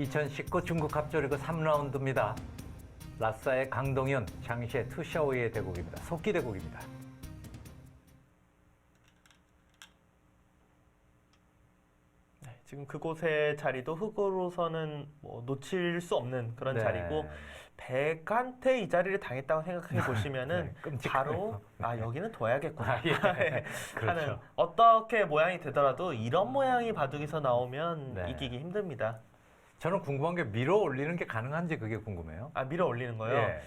2019 중국 갑조리그 3라운드입니다. 라싸의 강동현, 장시의 투샤오이의 대국입니다. 속기 대국입니다. 네, 지금 그곳의 자리도 흑으로서는 뭐 놓칠 수 없는 그런 네. 자리고 백한테 이 자리를 당했다고 생각해 보시면은 네, 바로 여기는 둬야겠구나 예. 하는 그렇죠. 어떻게 모양이 되더라도 이런 모양이 바둑에서 나오면 네. 이기기 힘듭니다. 저는 궁금한 게 밀어 올리는 게 가능한지 그게 궁금해요. 밀어 올리는 거요. 예.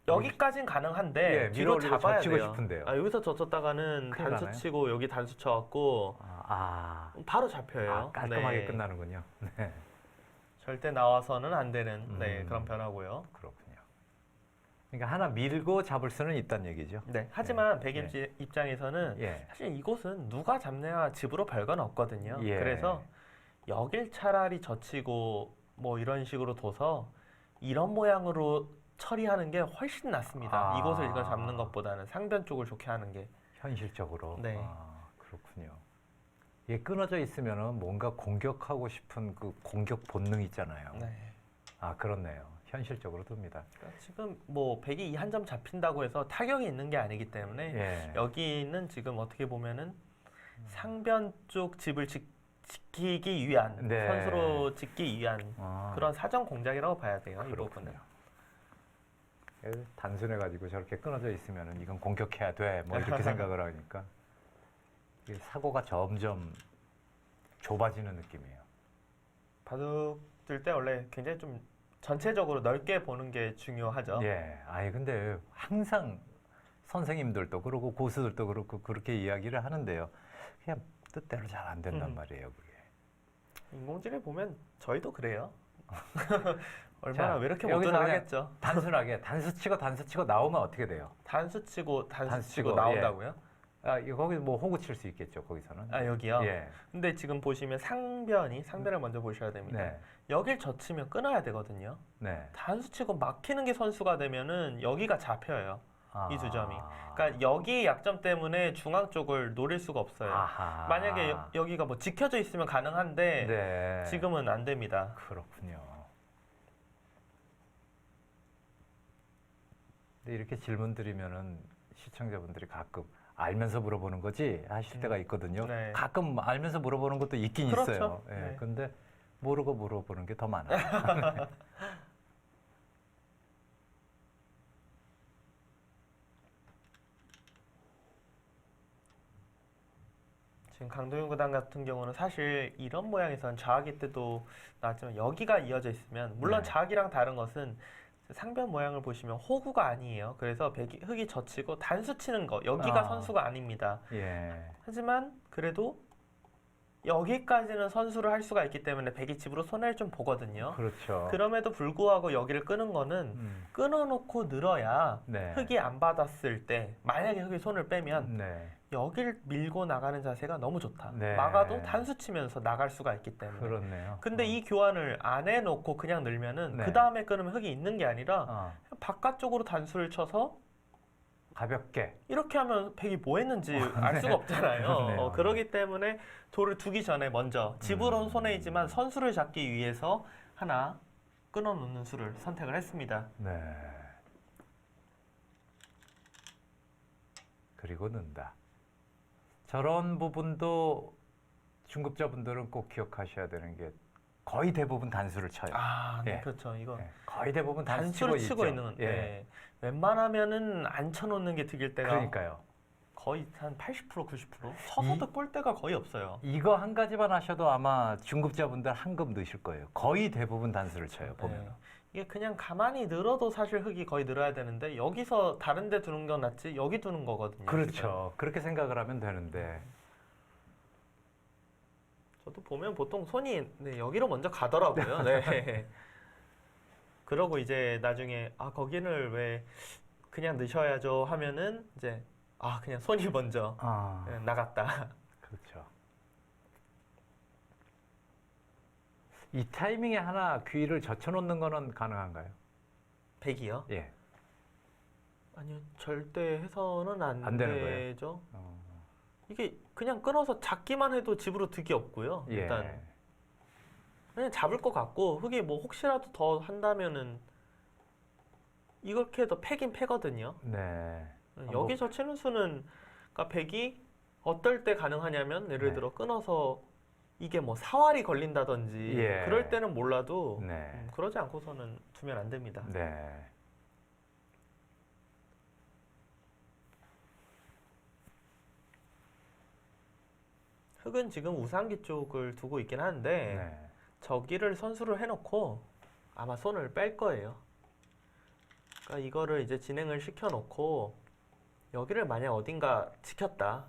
여기까지는 가능한데 예, 밀어 뒤로 올리고 잡아야 젖히고 돼요. 싶은데요. 여기서 젖혔다가는 큰일 단수 나나요? 치고 여기 단수 쳐갖고 바로 잡혀요. 깔끔하게 네. 끝나는군요. 네. 절대 나와서는 안 되는 그런 변화고요. 그렇군요. 그러니까 하나 밀고 잡을 수는 있다는 얘기죠. 네. 하지만 네. 백임 입장에서는 예. 사실 이곳은 누가 잡내야 집으로 별건 없거든요. 예. 그래서 여길 차라리 젖히고 뭐 이런 식으로 둬서 이런 모양으로 처리하는 게 훨씬 낫습니다. 이곳을 이걸 잡는 것보다는 상변 쪽을 좋게 하는 게. 현실적으로. 네. 그렇군요. 이게 끊어져 있으면은 뭔가 공격하고 싶은 그 공격 본능 있잖아요. 네. 그렇네요. 현실적으로 듭니다. 그러니까 지금 뭐 백이 이 한 점 잡힌다고 해서 타격이 있는 게 아니기 때문에 예. 여기는 지금 어떻게 보면은 상변 쪽 집을 지키기 위한 네. 선수로 짓기 위한 그런 사전 공작이라고 봐야 돼요. 이 부분은. 단순해가지고 저렇게 끊어져 있으면은 이건 공격해야 돼. 뭐 이렇게 생각을 하니까 이게 사고가 점점 좁아지는 느낌이에요. 바둑 들 때 원래 굉장히 좀 전체적으로 넓게 보는 게 중요하죠. 예. 근데 항상 선생님들도 그러고 고수들도 그렇고 그렇게 이야기를 하는데요. 그냥 뜻대로 잘 안 된단 말이에요, 그게. 인공지능 보면 저희도 그래요. 얼마나 왜 이렇게 여기서 못되나 그냥 하겠죠. 단순하게 단수 치고 나오면 어떻게 돼요? 단수 치고 단수 치고, 나온다고요? 거기 뭐 호구 칠 수 있겠죠, 거기서는. 여기요? 예. 근데 지금 보시면 상변을 먼저 보셔야 됩니다. 네. 여길 젖히면 끊어야 되거든요. 네. 단수 치고 막히는 게 선수가 되면은 여기가 잡혀요. 이 두 점이. 아. 그러니까 여기 약점 때문에 중앙 쪽을 노릴 수가 없어요. 아하. 만약에 여기가 뭐 지켜져 있으면 가능한데 네. 지금은 안 됩니다. 그렇군요. 근데 이렇게 질문 드리면은 시청자분들이 가끔 알면서 물어보는 거지 하실 때가 있거든요. 네. 가끔 알면서 물어보는 것도 있긴 그렇죠. 있어요. 예. 네. 근데 모르고 물어보는 게 더 많아요. 지금 강동윤 구단 같은 경우는 사실 이런 모양에서는 자악이 때도 나왔지만 여기가 이어져 있으면 물론 네. 자악이랑 다른 것은 상변 모양을 보시면 호구가 아니에요. 그래서 흙이 젖히고 단수 치는 거 여기가 선수가 아닙니다. 예. 하지만 그래도 여기까지는 선수를 할 수가 있기 때문에 백이 집으로 손해를 좀 보거든요. 그렇죠. 그럼에도 불구하고 여기를 끄는 거는 끊어놓고 늘어야 네. 흙이 안 받았을 때 만약에 흙이 손을 빼면 네. 여기를 밀고 나가는 자세가 너무 좋다. 네. 막아도 단수 치면서 나갈 수가 있기 때문에. 그렇네요. 근데 이 교환을 안 해놓고 그냥 늘면은 네. 그 다음에 끊으면 흙이 있는 게 아니라 바깥쪽으로 단수를 쳐서 가볍게. 이렇게 하면 백이 뭐 했는지 알 수가 없잖아요. 그렇네요. 그러기 때문에 돌을 두기 전에 먼저 집으로는 손해이지만 선수를 잡기 위해서 하나 끊어놓는 수를 선택을 했습니다. 네. 그리고 는다. 저런 부분도 중급자분들은 꼭 기억하셔야 되는 게 거의 대부분 단수를 쳐요. 네, 예. 그렇죠. 이거 예. 거의 대부분 단수를 치고 있죠. 있는. 예. 네. 웬만하면은 안 쳐놓는 게 득일 때가 그러니까요. 거의 한 80%, 90%? 쳐서도 볼 때가 거의 없어요. 이거 한 가지만 하셔도 아마 중급자분들 한급 넣으실 거예요. 거의 대부분 단수를 쳐요, 보면. 네. 이게 그냥 가만히 늘어도 사실 흙이 거의 늘어야 되는데 여기서 다른 데 두는 건 낫지 여기 두는 거거든요. 그렇죠. 그렇게 생각을 하면 되는데. 저도 보면 보통 손이 여기로 먼저 가더라고요. 네. 그러고 이제 나중에 거기를 왜 그냥 넣으셔야죠 하면은 이제 그냥 손이 먼저 나갔다. 그렇죠. 이 타이밍에 하나 귀를 젖혀놓는 거는 가능한가요? 백이요? 예. 아니요, 절대 해서는 안 되는 거예요? 되죠. 이게 그냥 끊어서 잡기만 해도 집으로 득이 없고요. 예. 일단 그냥 잡을 것 같고 흙이 뭐 혹시라도 더 한다면은 이렇게 해도 패긴 패거든요. 네. 여기서 치는 수는 그러니까 백이 어떨 때 가능하냐면 예를 네. 들어 끊어서 이게 뭐 사활이 걸린다든지 예. 그럴 때는 몰라도 네. 그러지 않고서는 두면 안 됩니다. 네. 흑은 지금 우상기 쪽을 두고 있긴 하는데 네. 저기를 선수를 해놓고 아마 손을 뺄 거예요. 그러니까 이거를 이제 진행을 시켜놓고 여기를 만약 어딘가 지켰다.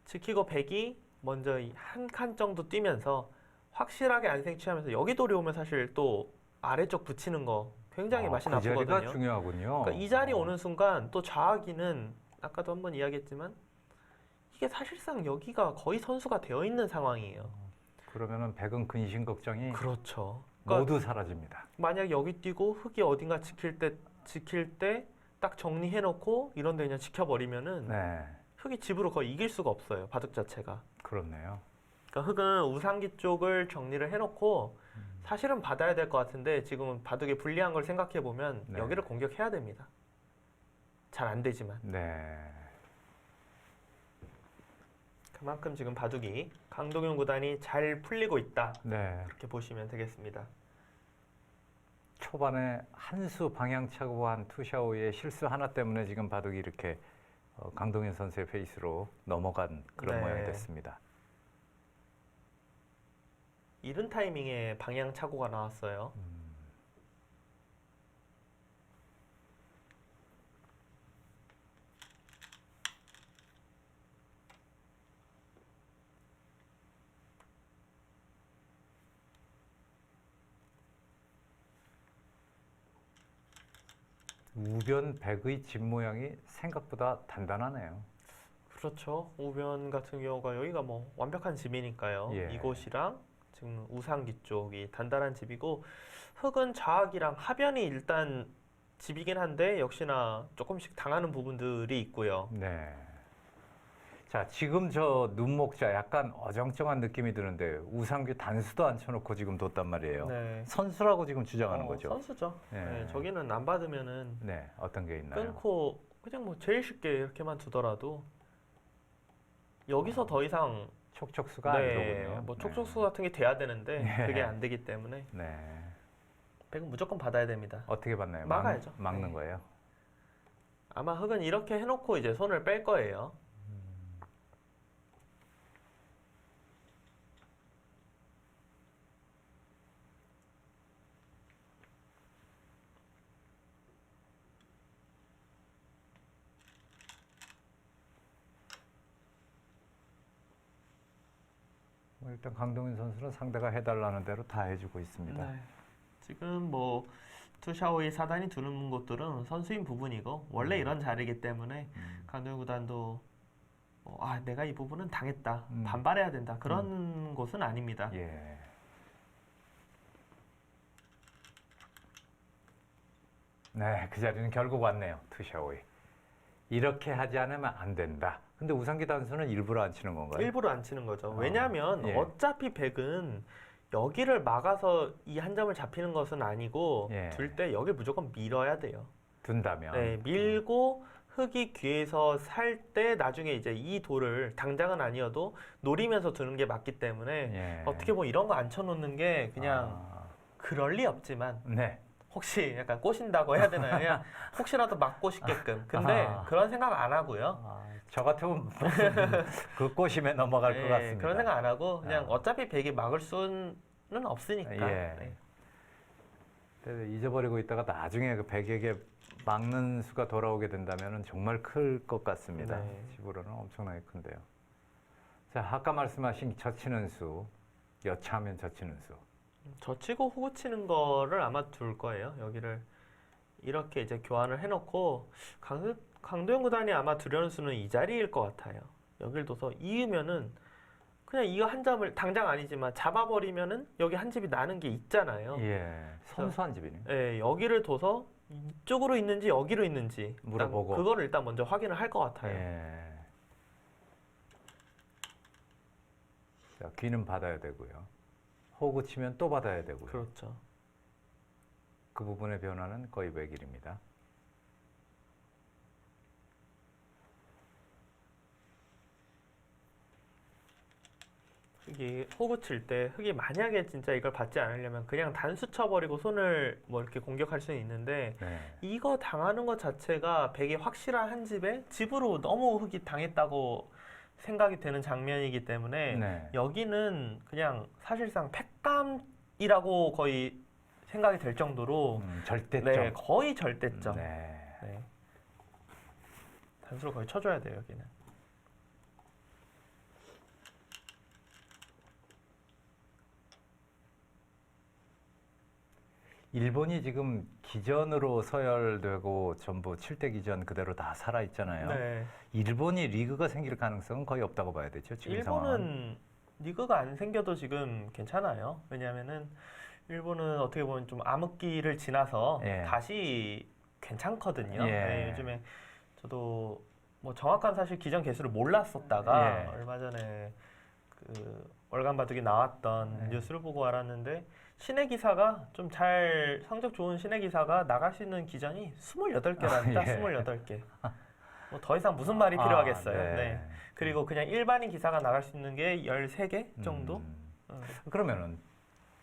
지키고 백이 먼저 한 칸 정도 뛰면서 확실하게 안생 취하면서 여기 돌이 오면 사실 또 아래쪽 붙이는 거 굉장히 맛이 그 자리가 나쁘거든요. 중요하군요. 그러니까 이 자리 오는 순간 또 좌하기는 아까도 한번 이야기했지만 이게 사실상 여기가 거의 선수가 되어 있는 상황이에요. 그러면은 백은 근심 걱정이 그렇죠. 그러니까 모두 사라집니다. 만약 여기 뛰고 흑이 어딘가 지킬 때 딱 정리해 놓고 이런 데 그냥 지켜버리면은 네. 흑이 집으로 거의 이길 수가 없어요. 바둑 자체가. 그렇네요. 그러니까 흑은 우상기 쪽을 정리를 해놓고 사실은 받아야 될 것 같은데 지금은 바둑에 불리한 걸 생각해 보면 네. 여기를 공격해야 됩니다. 잘 안 되지만 네. 그만큼 지금 바둑이 강동윤 구단이 잘 풀리고 있다. 네. 그렇게 보시면 되겠습니다. 초반에 한 수 방향차고 한 투샤오의 실수 하나 때문에 지금 바둑이 이렇게 강동현 선수의 페이스로 넘어간 그런 네. 모양이 됐습니다. 이른 타이밍에 방향 착오가 나왔어요. 우변 백의 집 모양이 생각보다 단단하네요. 그렇죠. 우변 같은 경우가 여기가 뭐 완벽한 집이니까요. 예. 이곳이랑 지금 우상기 쪽이 단단한 집이고 흑은 좌악이랑 하변이 일단 집이긴 한데 역시나 조금씩 당하는 부분들이 있고요. 네. 자, 지금 저 눈목자 약간 어정쩡한 느낌이 드는데 우상규 단수도 안 쳐놓고 지금 뒀단 말이에요. 네. 선수라고 지금 주장하는 거죠. 선수죠. 네. 네, 저기는 안 받으면은 네, 어떤 게 있나요? 끊고 그냥 뭐 제일 쉽게 이렇게만 두더라도 여기서 더 이상 촉촉수가 아니로군요. 뭐 촉촉수 같은 게 돼야 되는데 네. 그게 안 되기 때문에 네. 백은 무조건 받아야 됩니다. 어떻게 받나요? 막아야죠. 막는 네. 거예요? 아마 흑은 이렇게 해놓고 이제 손을 뺄 거예요. 일단 강동윤 선수는 상대가 해달라는 대로 다 해주고 있습니다. 네. 지금 뭐 투샤오의 사단이 두는 곳들은 선수인 부분이고 원래 이런 자리이기 때문에 강동윤 구단도 내가 이 부분은 당했다 반발해야 된다 그런 곳은 아닙니다. 예. 네, 그 자리는 결국 왔네요. 투샤오이. 이렇게 하지 않으면 안 된다. 근데 우상기 단수는 일부러 안 치는 건가요? 일부러 안 치는 거죠. 왜냐하면 예. 어차피 백은 여기를 막아서 이 한 점을 잡히는 것은 아니고 예. 둘 때 여기 무조건 밀어야 돼요. 둔다면. 네, 밀고 흙이 귀에서 살 때 나중에 이제 이 돌을 당장은 아니어도 노리면서 두는 게 맞기 때문에 예. 어떻게 보면 이런 거 안 쳐놓는 게 그냥 그럴 리 없지만 네. 혹시 약간 꼬신다고 해야 되나요? 그냥 혹시라도 막고 싶게끔. 근데 그런 생각 안 하고요. 저 같으면 그 꼬심에 넘어갈 것 같습니다. 그런 생각 안 하고 그냥 어차피 백이 막을 수는 없으니까. 예. 네. 근데 잊어버리고 있다가 나중에 그 백에게 막는 수가 돌아오게 된다면 정말 클 것 같습니다. 네. 집으로는 엄청나게 큰데요. 자, 아까 말씀하신 젖히는 수, 여차하면 젖히는 수. 젖히고 후구 치는 거를 아마 둘 거예요. 여기를 이렇게 이제 교환을 해놓고 강도현 구단이 아마 두려는 수는 이 자리일 것 같아요. 여길 둬서 이으면은 그냥 이거 한 점을 당장 아니지만 잡아버리면은 여기 한 집이 나는 게 있잖아요. 예, 선수한 집이네요. 예, 여기를 둬서 이쪽으로 있는지 여기로 있는지 물어보고. 그거를 일단 먼저 확인을 할 것 같아요. 예. 자, 귀는 받아야 되고요. 호구 치면 또 받아야 되고요. 그렇죠. 그 부분의 변화는 거의 외길입니다. 흑이 호구 칠 때 흑이 만약에 진짜 이걸 받지 않으려면 그냥 단수 쳐버리고 손을 뭐 이렇게 공격할 수는 있는데 네. 이거 당하는 것 자체가 백이 확실한 한 집에 집으로 너무 흑이 당했다고 생각이 되는 장면이기 때문에 네. 여기는 그냥 사실상 패감이라고 거의 생각이 될 정도로 절대점. 네, 거의 절대점. 네. 네. 단수를 거의 쳐줘야 돼요, 여기는. 일본이 지금 기전으로 서열되고 전부 7대 기전 그대로 다 살아 있잖아요. 네. 일본이 리그가 생길 가능성은 거의 없다고 봐야 되죠. 지금 상황은. 일본은 리그가 안 생겨도 지금 괜찮아요. 왜냐하면은 일본은 어떻게 보면 좀 암흑기를 지나서 예. 다시 괜찮거든요. 예. 네, 요즘에 저도 뭐 정확한 사실 기전 개수를 몰랐었다가 예. 얼마 전에 그 월간 바둑이 나왔던 예. 뉴스를 보고 알았는데 신의 기사가 좀 잘 성적 좋은 신의 기사가 나갈 수 있는 기전이 28개랍니다. 예. 28개. 뭐 더 이상 무슨 말이 필요하겠어요. 네. 네. 그리고 그냥 일반인 기사가 나갈 수 있는 게 13개 정도? 그러면은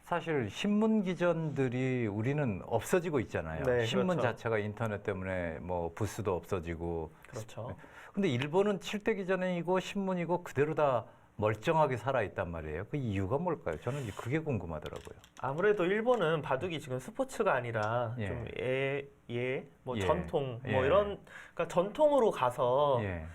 사실 신문 기전들이 우리는 없어지고 있잖아요. 네, 신문 그렇죠. 자체가 인터넷 때문에 뭐 부스도 없어지고. 그렇죠. 근데 일본은 7대 기전이고 신문이고 그대로 다 멀쩡하게 살아 있단 말이에요. 그 이유가 뭘까요? 저는 이제 그게 궁금하더라고요. 아무래도 일본은 바둑이 지금 스포츠가 아니라 예. 좀 뭐 예. 전통 뭐 예. 이런 그러니까 전통으로 가서 예.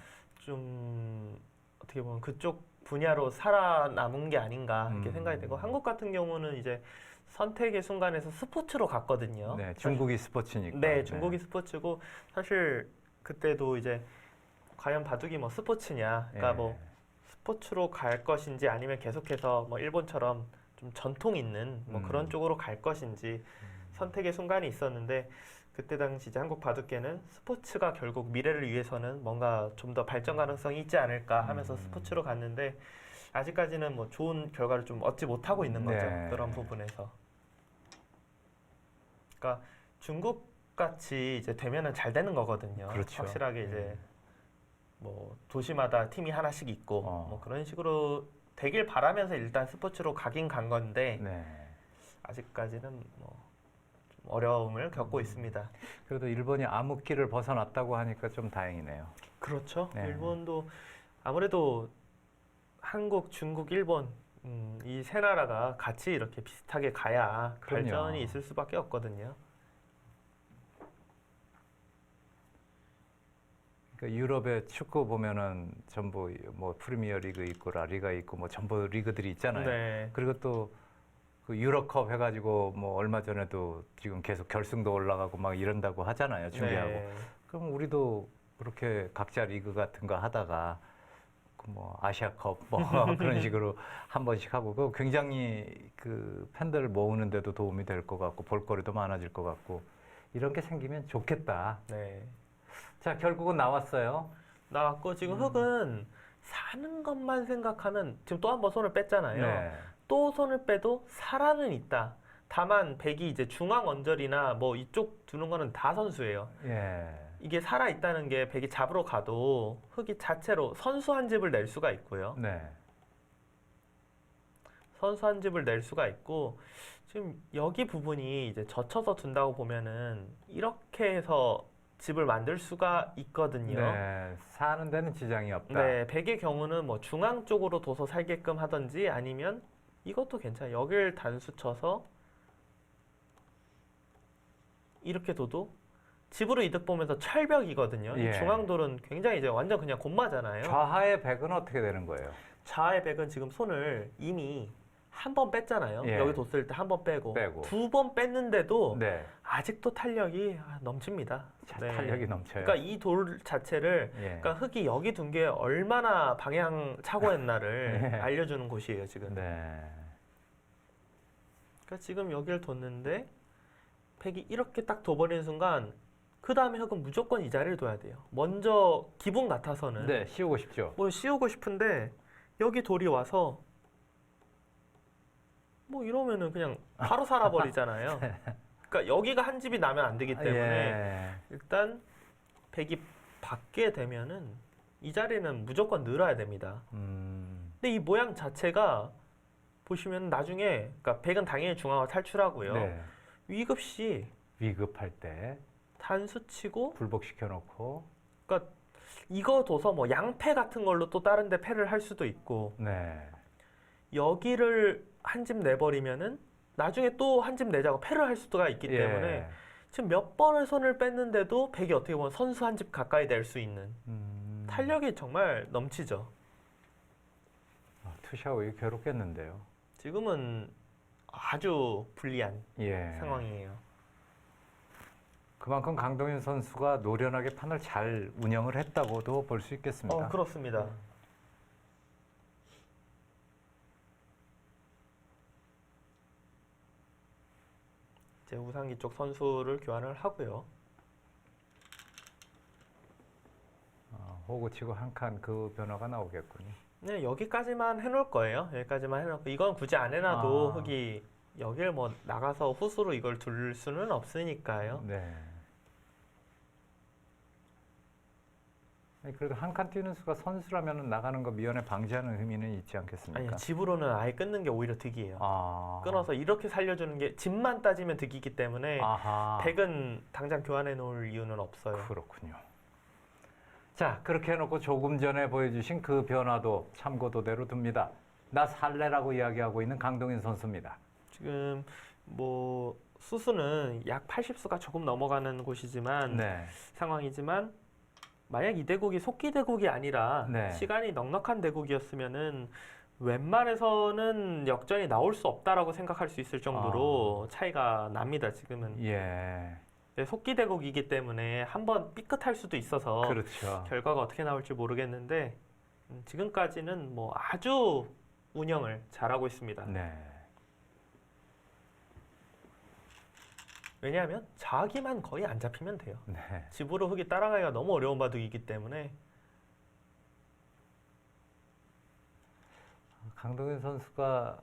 좀 어떻게 보면 그쪽 분야로 살아남은 게 아닌가 이렇게 생각이 되고 한국 같은 경우는 이제 선택의 순간에서 스포츠로 갔거든요. 네, 중국이 스포츠니까. 네, 중국이 스포츠고 사실 그때도 이제 과연 바둑이 뭐 스포츠냐, 그러니까 예. 뭐 스포츠로 갈 것인지 아니면 계속해서 뭐 일본처럼 좀 전통 있는 뭐 그런 쪽으로 갈 것인지 선택의 순간이 있었는데 그때 당시 이제 한국 바둑계는 스포츠가 결국 미래를 위해서는 뭔가 좀 더 발전 가능성이 있지 않을까 하면서 스포츠로 갔는데 아직까지는 뭐 좋은 결과를 좀 얻지 못하고 있는 거죠. 네. 그런 부분에서. 그러니까 중국 같이 이제 되면은 잘 되는 거거든요. 그렇죠. 확실하게 이제 뭐 도시마다 팀이 하나씩 있고 뭐 그런 식으로 되길 바라면서 일단 스포츠로 가긴 간 건데 네. 아직까지는 뭐 좀 어려움을 겪고 있습니다. 그래도 일본이 암흑기를 벗어났다고 하니까 좀 다행이네요. 그렇죠. 네. 일본도 아무래도 한국, 중국, 일본 이 세 나라가 같이 이렇게 비슷하게 가야 그럼요. 발전이 있을 수밖에 없거든요. 그러니까 유럽의 축구 보면은 전부 뭐 프리미어 리그 있고 라리가 있고 뭐 전부 리그들이 있잖아요. 네. 그리고 또 그 유럽컵 해가지고 뭐 얼마 전에도 지금 계속 결승도 올라가고 막 이런다고 하잖아요. 중계하고. 네. 그럼 우리도 그렇게 각자 리그 같은 거 하다가 그 뭐 아시아컵 뭐 그런 식으로 한 번씩 하고 그 굉장히 그 팬들을 모으는데도 도움이 될 것 같고 볼거리도 많아질 것 같고 이런 게 생기면 좋겠다. 네. 자, 결국은 나왔어요. 나왔고 지금 흑은 사는 것만 생각하면 지금 또 한 번 손을 뺐잖아요. 네. 또 손을 빼도 살아는 있다. 다만 백이 이제 중앙 언저리나 뭐 이쪽 두는 거는 다 선수예요. 예. 이게 살아 있다는 게 백이 잡으러 가도 흑이 자체로 선수 한 집을 낼 수가 있고요. 네. 선수 한 집을 낼 수가 있고 지금 여기 부분이 이제 젖혀서 둔다고 보면은 이렇게 해서 집을 만들 수가 있거든요. 네. 사는 데는 지장이 없다. 네, 백의 경우는 뭐 중앙 쪽으로 둬서 살게끔 하든지 아니면 이것도 괜찮아요. 여길 단수 쳐서 이렇게 둬도 집으로 이득 보면서 철벽이거든요. 이 예. 중앙돌은 굉장히 이제 완전 그냥 곤마잖아요. 좌하의 백은 어떻게 되는 거예요? 좌의 백은 지금 손을 이미 한 번 뺐잖아요. 예. 여기 뒀을 때 한 번 빼고 빼고. 두 번 뺐는데도 네. 아직도 탄력이 넘칩니다. 자, 네. 탄력이 넘쳐요. 그러니까 이 돌 자체를 예. 그러니까 흑이 여기 둔 게 얼마나 방향 착오했나를 예. 알려주는 곳이에요 지금. 네. 그러니까 지금 여기를 뒀는데 백이 이렇게 딱 둬버리는 순간 그 다음에 흑은 무조건 이 자리를 둬야 돼요. 먼저 기분 같아서는 네, 씌우고 싶죠. 뭐 씌우고 싶은데 여기 돌이 와서 뭐 이러면은 그냥 바로 살아버리잖아요. 그러니까 여기가 한 집이 나면 안 되기 때문에 예. 일단 100이 받게 되면은 이 자리는 무조건 늘어야 됩니다. 근데 이 모양 자체가 보시면 나중에 그러니까 100은 당연히 중앙화 탈출하고요. 네. 위급 시 위급할 때 단수 치고 불복시켜 놓고 그러니까 이거 둬서 뭐 양패 같은 걸로 또 다른 데 패를 할 수도 있고 네. 여기를 한 집 내버리면은 나중에 또 한 집 내자고 패를 할 수가 있기 때문에 예. 지금 몇 번을 손을 뺐는데도 100이 어떻게 보면 선수 한 집 가까이 낼 수 있는 탄력이 정말 넘치죠. 투샤오이 괴롭겠는데요. 지금은 아주 불리한 예. 상황이에요. 그만큼 강동윤 선수가 노련하게 판을 잘 운영을 했다고도 볼 수 있겠습니다. 그렇습니다. 이제 우상기 쪽 선수를 교환을 하고요. 호구 치고 한 칸 그 변화가 나오겠군요. 네, 여기까지만 해놓을 거예요. 여기까지만 해놓고 이건 굳이 안 해놔도 흙이 여길 뭐 나가서 후수로 이걸 둘 수는 없으니까요. 네. 아니, 그래도 한 칸 뛰는 수가 선수라면 나가는 거 미연에 방지하는 의미는 있지 않겠습니까? 아니 집으로는 아예 끊는 게 오히려 득이에요. 끊어서 이렇게 살려주는 게 집만 따지면 득이기 때문에 아하. 100은 당장 교환해 놓을 이유는 없어요. 그렇군요. 자, 그렇게 해놓고 조금 전에 보여주신 그 변화도 참고도대로 둡니다. 나 살래라고 이야기하고 있는 강동인 선수입니다. 지금 뭐 수수는 약 80수가 조금 넘어가는 곳이지만 네. 상황이지만 만약 이 대국이 속기 대국이 아니라 네. 시간이 넉넉한 대국이었으면은 웬만해서는 역전이 나올 수 없다라고 생각할 수 있을 정도로 차이가 납니다. 지금은. 예. 네, 속기 대국이기 때문에 한번 삐끗할 수도 있어서 그렇죠. 결과가 어떻게 나올지 모르겠는데 지금까지는 뭐 아주 운영을 잘하고 있습니다. 네. 왜냐하면 자기만 거의 안 잡히면 돼요. 네. 집으로 흙이 따라가기가 너무 어려운 바둑이기 때문에 강동윤 선수가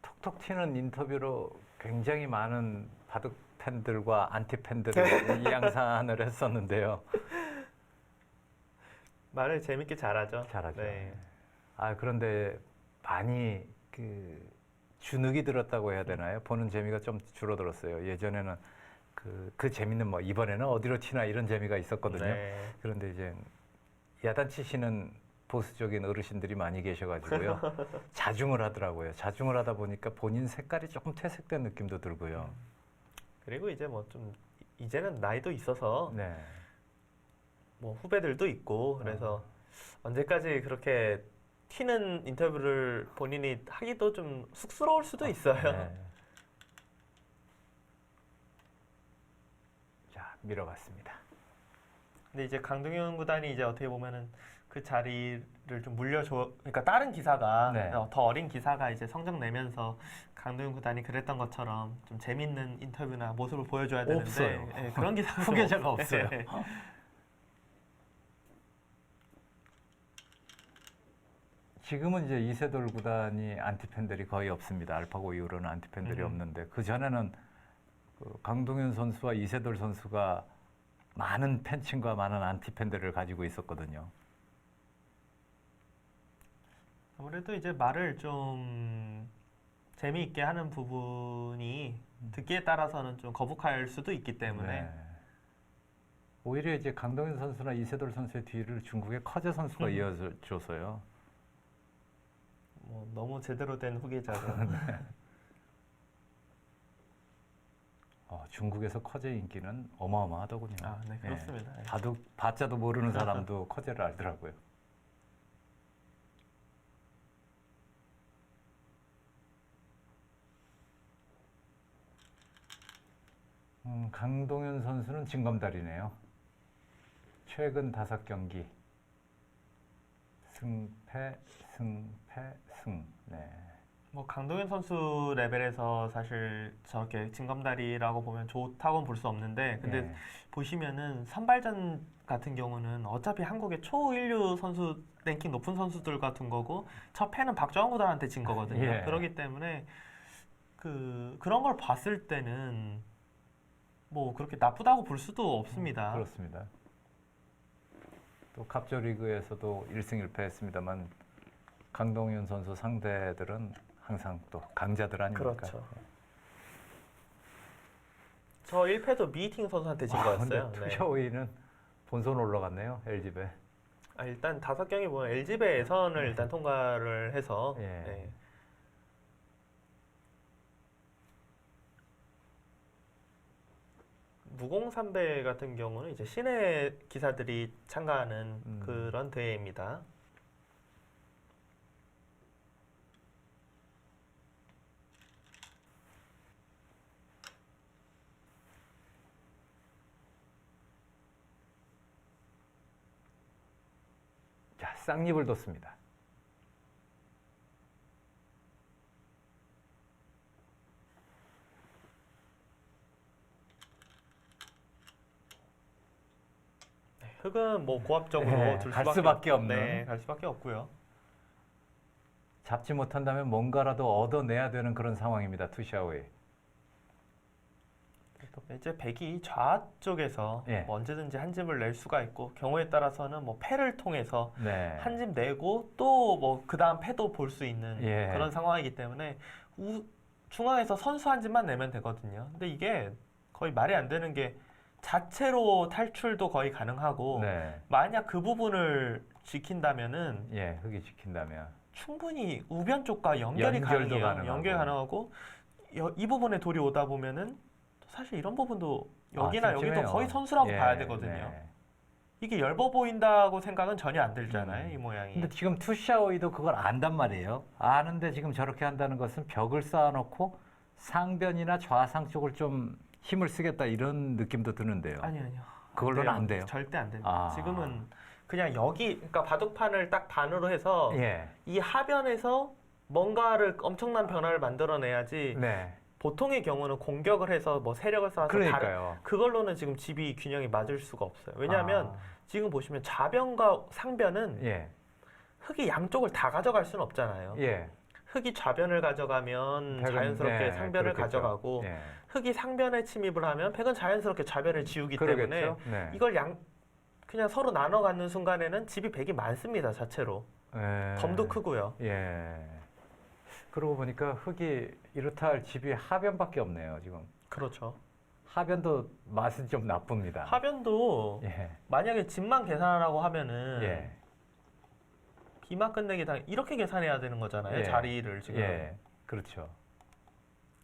톡톡 튀는 인터뷰로 굉장히 많은 바둑 팬들과 안티 팬들을 양산을 했었는데요. 말을 재밌게 잘하죠. 잘하죠. 네. 그런데 많이 그 주눅이 들었다고 해야 되나요? 보는 재미가 좀 줄어들었어요. 예전에는 그 재밌는 뭐 이번에는 어디로 튀나 이런 재미가 있었거든요. 네. 그런데 이제 야단치시는 보수적인 어르신들이 많이 계셔가지고요. 자중을 하더라고요. 자중을 하다 보니까 본인 색깔이 조금 퇴색된 느낌도 들고요. 그리고 이제 뭐 좀 이제는 나이도 있어서 네. 뭐 후배들도 있고 그래서 언제까지 그렇게 튀는 인터뷰를 본인이 하기도 좀 쑥스러울 수도 있어요. 네. 자, 밀어갔습니다. 근데 이제 강동윤 구단이 이제 어떻게 보면은 그 자리를 좀 물려줘, 그러니까 다른 기사가 네. 더 어린 기사가 이제 성적 내면서 강동윤 구단이 그랬던 것처럼 좀 재밌는 인터뷰나 모습을 보여줘야 되는데 없어요. 예, 그런 기사가 좀 후계자가 없어요. 지금은 이제 이세돌 구단이 안티 팬들이 거의 없습니다. 알파고 이후로는 안티 팬들이 없는데 그 전에는 그 강동윤 선수와 이세돌 선수가 많은 팬층과 많은 안티 팬들을 가지고 있었거든요. 아무래도 이제 말을 좀 재미있게 하는 부분이 듣기에 따라서는 좀 거북할 수도 있기 때문에 네. 오히려 이제 강동윤 선수나 이세돌 선수의 뒤를 중국의 커제 선수가 이어줘서요. 뭐 너무 제대로 된 후계자죠. 중국에서 커제 인기는 어마어마하더군요. 네, 그렇습니다. 예. 바자도 모르는 사람도 커제를 알더라고요. 강동윤 선수는 징검다리네요. 최근 5경기 승패, 승패, 승. 네. 뭐 강동윤 선수 레벨에서 사실 저렇게 징검다리라고 보면 좋다고는 볼 수 없는데 근데 예. 보시면은 선발전 같은 경우는 어차피 한국의 초일류 선수 랭킹 높은 선수들과 둔 거고 첫 패는 박정환 구단한테 진 거거든요. 예. 그렇기 때문에 그런 걸 봤을 때는 뭐 그렇게 나쁘다고 볼 수도 없습니다. 그렇습니다. 또 갑조 리그에서도 1승 1패 했습니다만 강동윤 선수 상대들은 항상 또 강자들 아닙니까? 그렇죠. 저 1패도 미팅 선수한테 진 거였어요. 근데 투샤오이는 본선 올라갔네요. LG배. 일단 5경기 보면 LG배 예선을 일단 통과를 해서 예. 네. 무공삼배 같은 경우는 이제 시내 기사들이 참가하는 그런 대회입니다. 자, 쌍립을 뒀습니다. 흙은 뭐 고압적으로 네, 둘 갈 수밖에 없는. 네, 갈 수밖에 없고요. 잡지 못한다면 뭔가라도 얻어내야 되는 그런 상황입니다. 투샤오이. 이제 백이 좌쪽에서 예. 뭐 언제든지 한 집을 낼 수가 있고 경우에 따라서는 뭐 패를 통해서 네. 한 집 내고 또 뭐 그 다음 패도 볼 수 있는 예. 그런 상황이기 때문에 중앙에서 선수 한 집만 내면 되거든요. 근데 이게 거의 말이 안 되는 게 자체로 탈출도 거의 가능하고 네. 만약 그 부분을 지킨다면은 예, 흙이 지킨다면. 충분히 우변 쪽과 연결이 연결도 가능해요. 가능하고. 연결 가능하고 이 부분에 돌이 오다 보면은 사실 이런 부분도 여기나 여기도 찜찜해요. 거의 선수라고 예, 봐야 되거든요. 네. 이게 엷어 보인다고 생각은 전혀 안 들잖아요. 이 모양이. 근데 지금 투샤오이도 그걸 안단 말이에요. 아는데 지금 저렇게 한다는 것은 벽을 쌓아놓고 상변이나 좌상 쪽을 좀 힘을 쓰겠다 이런 느낌도 드는데요. 아니요. 그걸로는 안 돼요. 절대 안 됩니다. 아. 지금은 그냥 여기 그러니까 바둑판을 딱 반으로 해서 예. 이 하변에서 뭔가를 엄청난 변화를 만들어내야지 네. 보통의 경우는 공격을 해서 뭐 세력을 쌓아서 그러니까요. 그걸로는 지금 집이 균형이 맞을 수가 없어요. 왜냐하면 아, 지금 보시면 좌변과 상변은 예. 흙이 양쪽을 다 가져갈 수는 없잖아요. 예. 흙이 좌변을 가져가면 팩은, 자연스럽게 네, 상변을 그렇겠죠. 가져가고 예. 흙이 상변에 침입을 하면 팩은 자연스럽게 좌변을 지우기 때문에 그러겠죠. 네. 이걸 그냥 서로 나눠 갖는 순간에는 집이 백이 많습니다. 자체로 예. 덤도 크고요. 예. 그러고 보니까 흙이 이렇다 할 집이 하변밖에 없네요. 지금 그렇죠. 하변도 맛은 좀 나쁩니다. 하변도 예. 만약에 집만 계산하라고 하면은 예. 비만 끝내기 당 이렇게 계산해야 되는 거잖아요. 예. 자리를 지금 예. 그렇죠.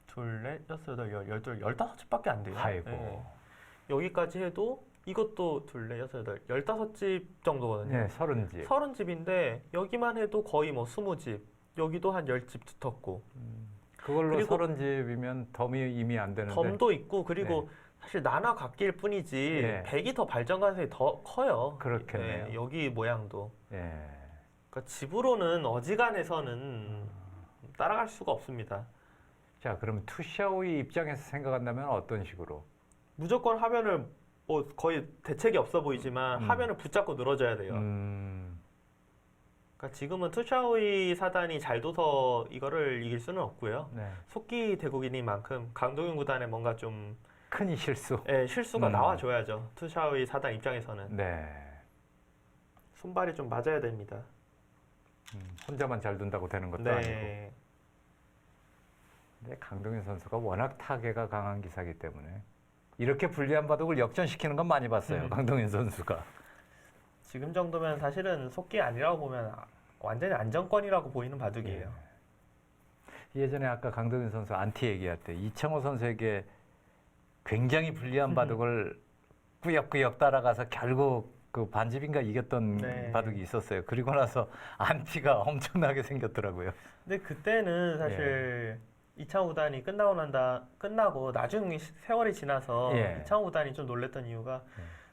둘, 넷, 여섯, 여덟, 열둘, 15집밖에 안 돼요. 아이고. 예. 여기까지 해도 이것도 둘, 넷, 여섯, 여덟, 15집 정도거든요. 예, 30집. 30집인데 여기만 해도 거의 뭐 20집, 여기도 한 10집 붙었고 그걸로 그리고 30집이면 덤이 이미 안 되는데. 덤도 있고 그리고 사실 나눠 갖기일 뿐이지 예. 백이 더 발전 가능성이 더 커요. 그렇겠네요. 예, 여기 모양도. 예. 그러니까 집으로는 어지간해서는 따라갈 수가 없습니다. 자, 그럼 투샤오이 입장에서 생각한다면 어떤 식으로? 무조건 하변을 뭐 거의 대책이 없어 보이지만 하변을 붙잡고 늘어져야 돼요. 그러니까 지금은 투샤오이 사단이 잘 둬서 이거를 이길 수는 없고요. 네. 속기 대국이니만큼 강동윤 구단에 뭔가 좀 큰 실수. 실수가 나와줘야죠. 투샤오이 사단 입장에서는 네. 손발이 좀 맞아야 됩니다. 혼자만 잘 둔다고 되는 것도 아니고. 네. 근데 강동윤 선수가 워낙 타계가 강한 기사기 때문에 이렇게 불리한 바둑을 역전시키는 건 많이 봤어요. 강동윤 선수가. 지금 정도면 사실은 속기 아니라고 보면 완전히 안정권이라고 보이는 바둑이에요. 예전에 아까 강동윤 선수 안티 얘기할 때 이창호 선수에게 굉장히 불리한 바둑을 꾸역꾸역 따라가서 결국 그 반집인가 이겼던 네. 바둑이 있었어요. 그리고 나서 안티가 엄청나게 생겼더라고요. 근데 그때는 사실 이창호 구단이 끝나고 나중 세월이 지나서 예. 이창호 구단이 좀 놀랬던 이유가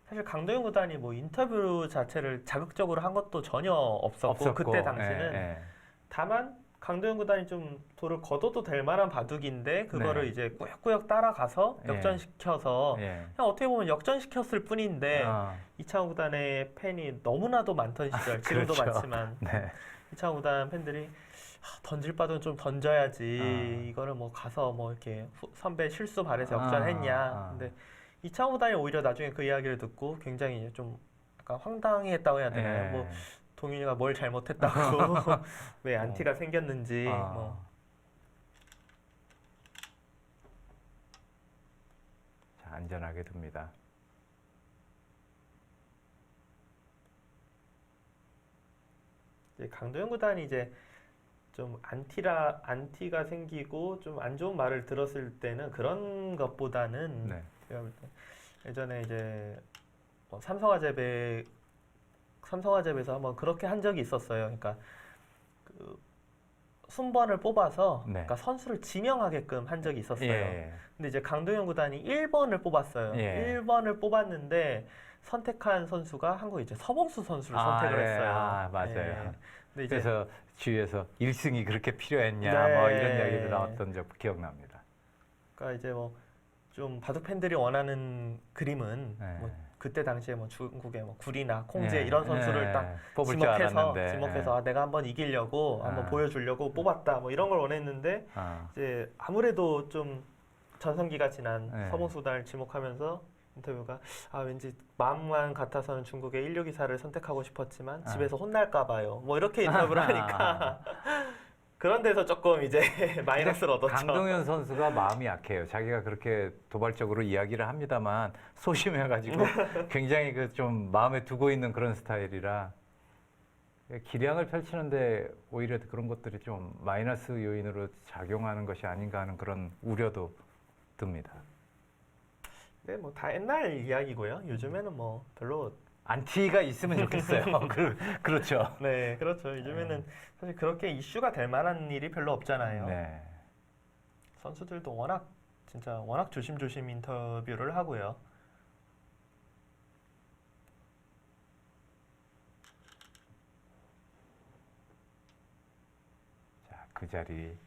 사실 강동윤 구단이 뭐 인터뷰 자체를 자극적으로 한 것도 전혀 없었고 그때 당시는 예. 다만 강동윤 구단이 좀 돌을 걷어도 될 만한 바둑인데 그거를 네. 이제 꾸역꾸역 따라가서 예. 역전시켜서 예. 그냥 어떻게 보면 역전시켰을 뿐인데 아, 이창호 구단의 팬이 너무나도 많던 시절 지금도 그렇죠. 많지만 네. 이창호 구단 팬들이 던질 바도 좀 던져야지. 아. 이거를 뭐 가서 뭐 이렇게 선배 실수 발에서 아, 역전했냐. 아. 근데 이창호 구단이 오히려 나중에 그 이야기를 듣고 굉장히 이제 좀 약간 황당했다고 해야 되나요? 예. 뭐 동윤이가 뭘 잘못했다고 왜 안티가 생겼는지 아. 뭐. 자, 안전하게 둡니다. 이제 강도현 구단이 이제 좀 안티가 생기고 좀 안 좋은 말을 들었을 때는 그런 것보다는 네. 제가 볼 때 예전에 이제 뭐 삼성화재배에서 한번 그렇게 한 적이 있었어요. 그러니까 그 순번을 뽑아서 네. 그러니까 선수를 지명하게끔 한 적이 있었어요. 예. 근데 이제 강도현 구단이 1번을 뽑았어요. 예. 1번을 뽑았는데 선택한 선수가 한국 이제 서봉수 선수를 선택을 예. 했어요. 아, 맞아요. 예. 근데 이제 그래서 주위에서 1승이 그렇게 필요했냐 네. 뭐 이런 이야기도 나왔던 적 기억납니다. 그러니까 이제 뭐 좀 바둑 팬들이 원하는 그림은 네. 뭐 그때 당시에 뭐 중국의 뭐 구리나 콩제 예. 이런 선수를 예. 딱 뽑을 줄 지목해서 알았는데. 아, 내가 한번 이기려고 한번 아. 보여주려고 뽑았다 뭐 이런 걸 원했는데 아. 이제 아무래도 좀 전성기가 지난 네. 서봉수 구단을 지목하면서 인터뷰가 왠지 마음만 같아서는 중국의 1624를 선택하고 싶었지만 아. 집에서 혼날까 봐요. 뭐 이렇게 인터뷰를 하니까 그런 데서 조금 이제 마이너스를 얻었죠. 강동현 선수가 마음이 약해요. 자기가 그렇게 도발적으로 이야기를 합니다만 소심해가지고 굉장히 그 좀 마음에 두고 있는 그런 스타일이라 기량을 펼치는데 오히려 그런 것들이 좀 마이너스 요인으로 작용하는 것이 아닌가 하는 그런 우려도 듭니다. 네, 뭐 다 옛날 이야기고요. 요즘에는 뭐 별로 안티가 있으면 좋겠어요. 그렇죠. 네, 그렇죠. 요즘에는 사실 그렇게 이슈가 될 만한 일이 별로 없잖아요. 네. 선수들도 진짜 워낙 조심조심 인터뷰를 하고요. 자, 그 자리.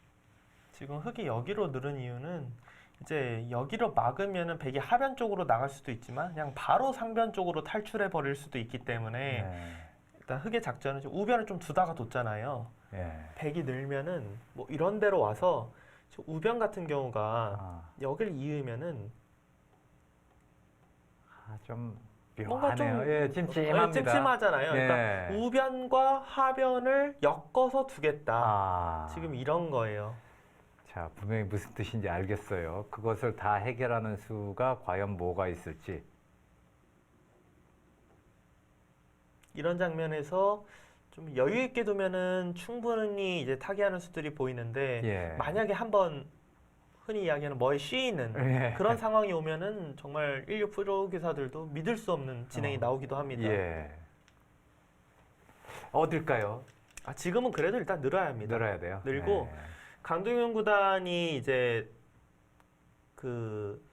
지금 흙이 여기로 늘은 이유는 이제 여기로 막으면은 백이 하변 쪽으로 나갈 수도 있지만 그냥 바로 상변 쪽으로 탈출해 버릴 수도 있기 때문에 네. 일단 흙의 작전은 좀 우변을 좀 두다가 뒀잖아요. 예. 백이 늘면은 뭐 이런 데로 와서 저 우변 같은 경우가 아, 여기를 이으면은 좀 뭔가 좀 묘하네요. 예, 찜찜합니다. 찜찜하잖아요. 그러니까 예. 우변과 하변을 엮어서 두겠다. 아. 지금 이런 거예요. 자, 분명히 무슨 뜻인지 알겠어요. 그것을 다 해결하는 수가 과연 뭐가 있을지. 이런 장면에서 좀 여유 있게 두면은 충분히 이제 타개하는 수들이 보이는데 예. 만약에 한번 흔히 이야기하는 뭐에 씌이는 예. 그런 상황이 오면은 정말 16 프로 기사들도 믿을 수 없는 진행이 나오기도 합니다. 예. 어딜까요? 지금은 그래도 일단 늘어야 합니다. 늘어야 돼요. 늘고 강동현 구단이 이제 그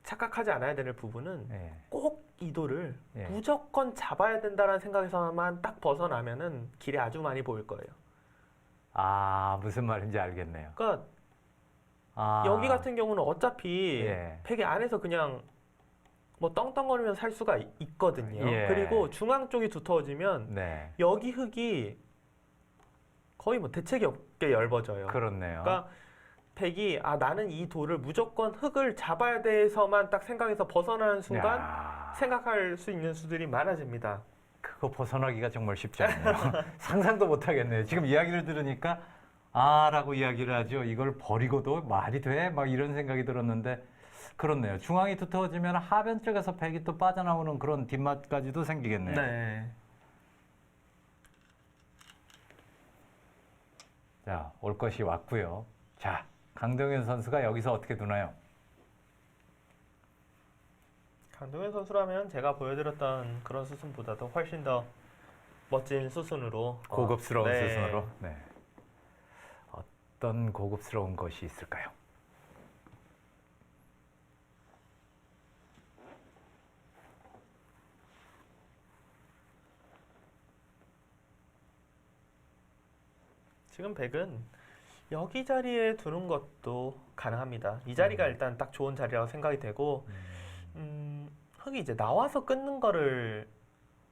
착각하지 않아야 되는 부분은 예. 꼭 이도를 예. 무조건 잡아야 된다는 생각에서만 딱 벗어나면은 길이 아주 많이 보일 거예요. 아, 무슨 말인지 알겠네요. 그러니까 아. 여기 같은 경우는 어차피 예. 팩이 안에서 그냥 뭐 떵떵거리면서 살 수가 있거든요. 예. 그리고 중앙 쪽이 두터워지면 네. 여기 흙이 거의 뭐 대책이 없게 얇아져요. 그렇네요. 그러니까 팩이 나는 이 돌을 무조건 흙을 잡아야 돼서만 딱 생각해서 벗어나는 순간 야, 생각할 수 있는 수들이 많아집니다. 그거 벗어나기가 정말 쉽지 않네요. 상상도 못 하겠네요. 지금 이야기를 들으니까 라고 이야기를 하죠. 이걸 버리고도 말이 돼? 막 이런 생각이 들었는데 그렇네요. 중앙이 두터워지면 하변 쪽에서 백이 또 빠져나오는 그런 뒷맛까지도 생기겠네요. 네. 자, 올 것이 왔고요. 자, 강동현 선수가 여기서 어떻게 두나요? 강동현 선수라면 제가 보여드렸던 그런 수순보다도 훨씬 더 멋진 수순으로 고급스러운 네. 수순으로. 네. 어떤 고급스러운 것이 있을까요? 지금 백은 여기 자리에 두는 것도 가능합니다. 이 자리가 일단 딱 좋은 자리라고 생각이 되고 흙이 이제 나와서 끊는 거를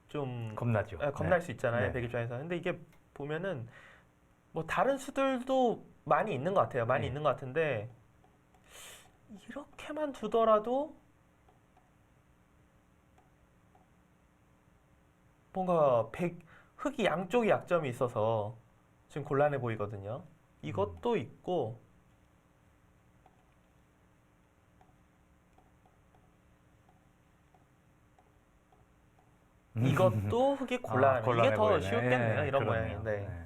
좀 겁나죠. 겁날 수 있잖아요. 네. 백 입장에서. 근데 이게 보면은 뭐 다른 수들도 많이 있는 것 같아요. 많이 네. 있는 것 같은데 이렇게만 두더라도 뭔가 흙이 양쪽이 약점이 있어서 지금 곤란해 보이거든요. 이것도 있고 이것도 흙이 곤란해요. 이게 곤란해 더 보이네. 쉬웠겠네요. 예, 이런 그러네요. 모양인데. 네.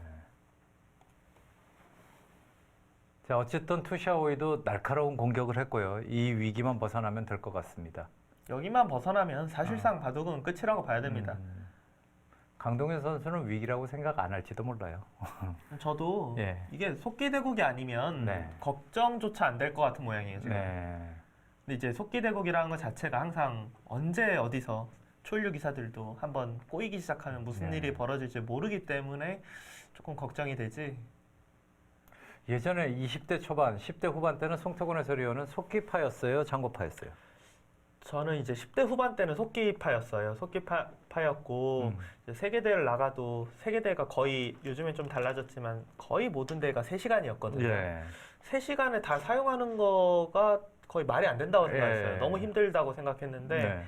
자, 어쨌든 투샤오이도 날카로운 공격을 했고요. 이 위기만 벗어나면 될 것 같습니다. 여기만 벗어나면 사실상 바둑은 끝이라고 봐야 됩니다. 강동현 선수는 위기라고 생각 안 할지도 몰라요. 저도 예. 이게 속기대국이 아니면 네. 걱정조차 안 될 것 같은 모양이에요. 지금. 네. 근데 이제 속기대국이라는 것 자체가 항상 언제 어디서 초일류 기사들도 한번 꼬이기 시작하면 무슨 네. 일이 벌어질지 모르기 때문에 조금 걱정이 되지. 예전에 20대 초반, 10대 후반 때는 송태곤 해설위원은 속기파였어요, 장고파였어요. 저는 이제 10대 후반 때는 속기파였어요. 속기파였고 이제 세계대회를 나가도 세계대회가 거의 요즘엔 좀 달라졌지만 거의 모든 대회가 3시간이었거든요. 예. 3시간을 다 사용하는 거가 거의 말이 안 된다고 생각했어요. 예. 너무 힘들다고 생각했는데 네.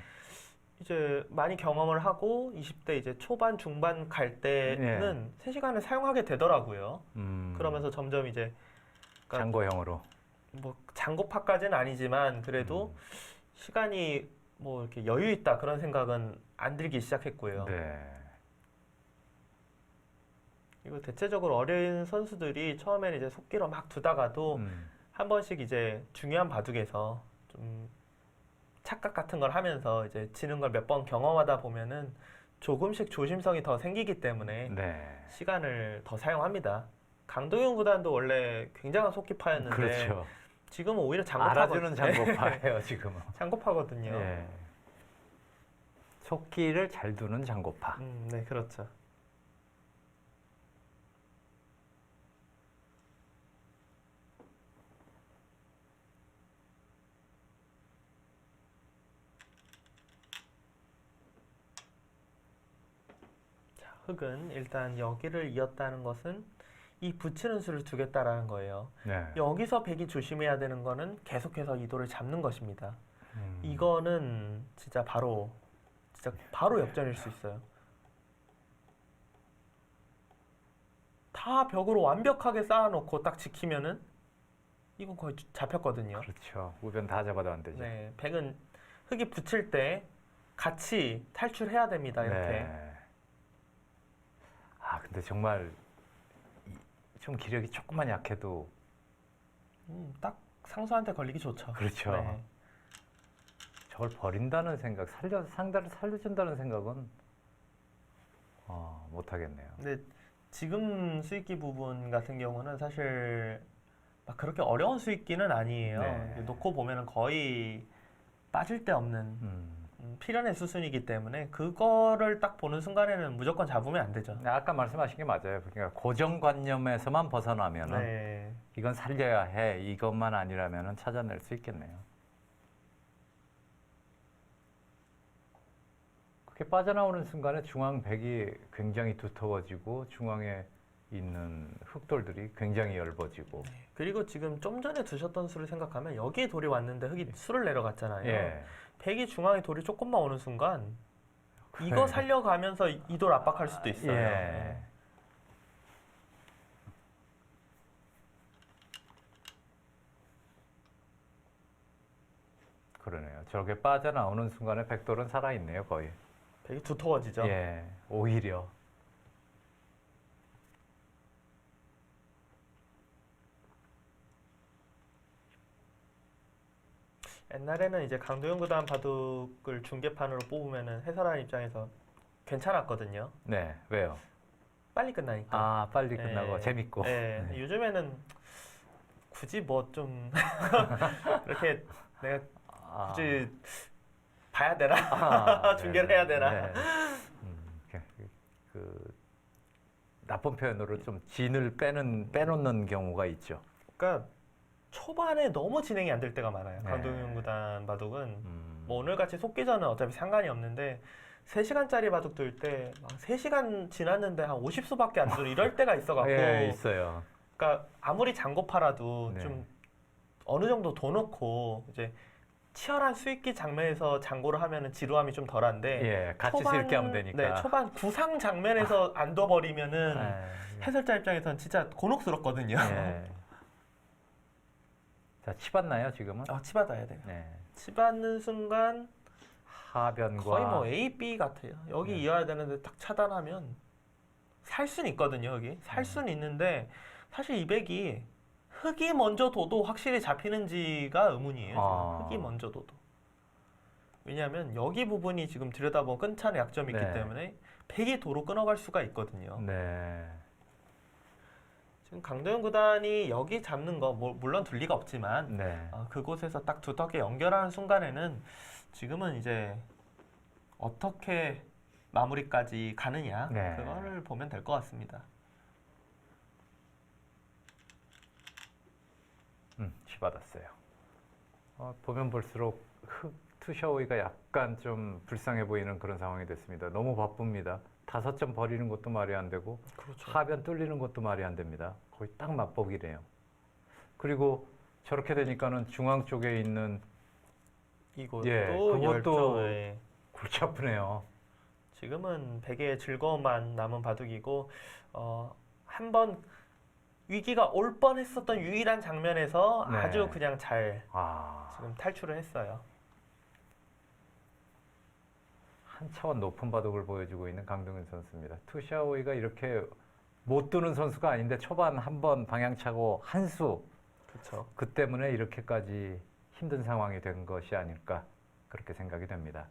이제 많이 경험을 하고 20대 이제 초반 중반 갈 때는 3시간을 사용하게 되더라고요. 그러면서 점점 이제 그러니까 장고형으로. 뭐 장고파까지는 아니지만 그래도 시간이 뭐 이렇게 여유 있다 그런 생각은 안 들기 시작했고요. 네. 이거 대체적으로 어린 선수들이 처음에는 이제 속기로 막 두다가도 한 번씩 이제 중요한 바둑에서 좀 착각 같은 걸 하면서 이제 지는 걸 몇 번 경험하다 보면은 조금씩 조심성이 더 생기기 때문에 네. 시간을 더 사용합니다. 강동윤 구단도 원래 굉장한 속기파였는데 그렇죠. 지금은 오히려 알아주는 장고파거든요. 장고파예요, 지금은. 장고파거든요. 예. 속기를 잘 두는 장고파. 네, 그렇죠. 자, 흙은 일단 여기를 이었다는 것은 이 붙이는 수를 두겠다라는 거예요. 네. 여기서 백이 조심해야 되는 거는 계속해서 이도를 잡는 것입니다. 이거는 진짜 바로 역전일 수 있어요. 다 벽으로 완벽하게 쌓아놓고 딱 지키면은 이건 거의 잡혔거든요. 그렇죠. 우변 다 잡아도 안 되죠. 네, 백은 흙이 붙일 때 같이 탈출해야 됩니다. 이렇게. 네. 아, 근데 정말 좀 기력이 조금만 약해도 딱 상수한테 걸리기 좋죠. 그렇죠. 네. 저걸 버린다는 생각, 상대를 살려준다는 생각은 못 하겠네요. 근데 지금 수익기 부분 같은 경우는 사실 막 그렇게 어려운 수익기는 아니에요. 네. 놓고 보면은 거의 빠질 데 없는 필연의 수순이기 때문에 그거를 딱 보는 순간에는 무조건 잡으면 안 되죠. 아까 말씀하신 게 맞아요. 그러니까 고정관념에서만 벗어나면은 네. 이건 살려야 해. 이것만 아니라면은 찾아낼 수 있겠네요. 그렇게 빠져나오는 순간에 중앙 백이 굉장히 두터워지고 중앙에 있는 흑돌들이 굉장히 넓어지고. 그리고 지금 좀 전에 두셨던 수를 생각하면 여기에 돌이 왔는데 흙이 수를 내려갔잖아요. 예. 백이 중앙에 돌이 조금만 오는 순간 이거 살려가면서 이 돌 압박할 수도 있어요. 예. 그러네요. 저렇게 빠져나오는 순간에 백돌은 살아있네요, 거의. 백이 두터워지죠. 예, 오히려. 옛날에는 이제 강도영 구단 바둑을 중계판으로 뽑으면은 해설하는 입장에서 괜찮았거든요. 네, 왜요? 빨리 끝나니까. 아, 빨리 끝나고 예. 재밌고. 예. 네. 요즘에는 굳이 뭐 좀 이렇게 내가 굳이 봐야 되나? 중계를 해야 되나? 네. 나쁜 표현으로 좀 진을 빼놓는 경우가 있죠. 그러니까 초반에 너무 진행이 안 될 때가 많아요. 네. 강동윤 구단 바둑은 뭐 오늘같이 속기전은 어차피 상관이 없는데 3시간짜리 바둑 둘 때 막 3시간 지났는데 한 50수밖에 안 들어 이럴 때가 있어갖고 예, 있어요. 그러니까 아무리 장고 팔아도 네. 좀 어느 정도 더 넣고 이제 치열한 수익기 장면에서 장고를 하면은 지루함이 좀 덜한데 예, 같이 쓸게 하면 되니까. 네, 초반 구상 장면에서 안 둬버리면은 예, 해설자 입장에서는 진짜 곤혹스럽거든요. 예. 자, 치받나요, 지금은? 아, 치받아야 돼요. 네. 치받는 순간 하변과 거의 뭐 A, B 같아요. 여기 네. 이어야 되는데 딱 차단하면 살 수는 있거든요, 여기. 살 수는 있는데 사실 200이 흙이 먼저 둬도 확실히 잡히는지가 의문이에요. 지금. 아. 흙이 먼저 둬도. 왜냐하면 여기 부분이 지금 들여다보면 끈찬의 약점이 있기 네. 때문에 100이 도로 끊어갈 수가 있거든요. 네. 지금 강도현 구단이 여기 잡는 거 물론 둘 리가 없지만 네. 그곳에서 딱 두텁게 연결하는 순간에는 지금은 이제 어떻게 마무리까지 가느냐 네. 그거를 보면 될 것 같습니다. 치받았어요. 보면 볼수록 투샤오이가 약간 좀 불쌍해 보이는 그런 상황이 됐습니다. 너무 바쁩니다. 5점 버리는 것도 말이 안 되고 그렇죠. 하변 뚫리는 것도 말이 안 됩니다. 거의 딱 맛보기래요. 그리고 저렇게 되니까는 중앙 쪽에 있는 이것도 예, 그것도 열정을 골치 아프네요. 지금은 100의 즐거움만 남은 바둑이고 한번 위기가 올 뻔했었던 유일한 장면에서 네. 아주 그냥 잘 아, 지금 탈출을 했어요. 한 차원 높은 바둑을 보여주고 있는 강동윤 선수입니다. 투샤오이가 이렇게 못 두는 선수가 아닌데 초반 한 번 방향 차고 한 수, 그렇죠. 그 때문에 이렇게까지 힘든 상황이 된 것이 아닐까 그렇게 생각이 됩니다.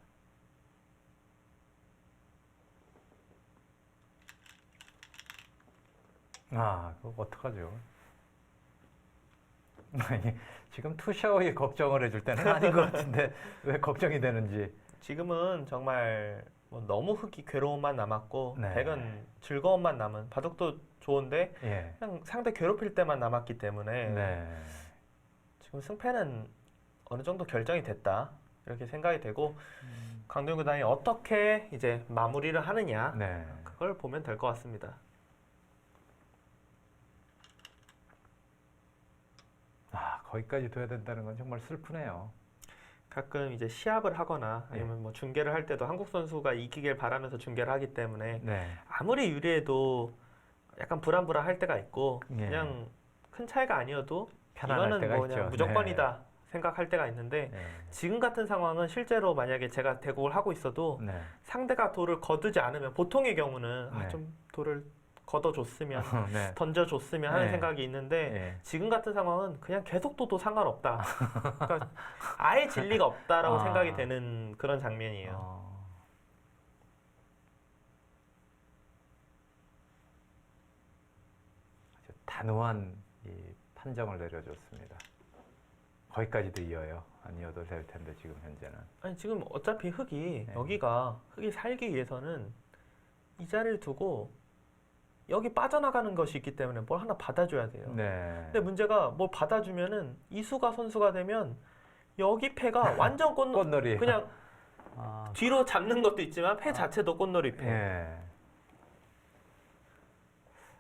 아, 그거 어떡하죠? 아니, 지금 투샤오이 걱정을 해줄 때는 아닌 것 같은데 왜 걱정이 되는지. 지금은 정말 뭐 너무 흙이 괴로움만 남았고 네. 100은 즐거움만 남은 바둑도 좋은데 예. 그냥 상대 괴롭힐 때만 남았기 때문에 네. 지금 승패는 어느 정도 결정이 됐다 이렇게 생각이 되고 강동윤 구단이 어떻게 이제 마무리를 하느냐 네. 그걸 보면 될 것 같습니다. 아, 거기까지 둬야 된다는 건 정말 슬프네요. 가끔 이제 시합을 하거나 아니면 뭐 중계를 할 때도 한국 선수가 이기길 바라면서 중계를 하기 때문에 네. 아무리 유리해도 약간 불안불안할 때가 있고 예. 그냥 큰 차이가 아니어도 편안할 이거는 때가 뭐 그냥 있죠. 무조건이다 생각할 때가 있는데 네. 지금 같은 상황은 실제로 만약에 제가 대국을 하고 있어도 네. 상대가 돌을 거두지 않으면 보통의 경우는 네. 좀 돌을 걷어줬으면 네. 던져줬으면 하는 네. 생각이 있는데 예. 지금 같은 상황은 그냥 계속 둬도 상관없다. 그러니까 아예 진리가 없다라고 아. 생각이 되는 그런 장면이에요. 아주 단호한 이 판정을 내려줬습니다. 거기까지도 이어요. 아니어도 될 텐데 지금 현재는. 아니 지금 어차피 흙이 네. 여기가 흙이 살기 위해서는 이 자리를 두고 여기 빠져나가는 것이 있기 때문에 뭘 하나 받아줘야 돼요. 네. 근데 문제가 뭘 받아주면은 이수가 선수가 되면 여기 패가 완전 꽃놀이. 그냥 아, 뒤로 잡는 것도 있지만 패 자체도 꽃놀이 패. 예.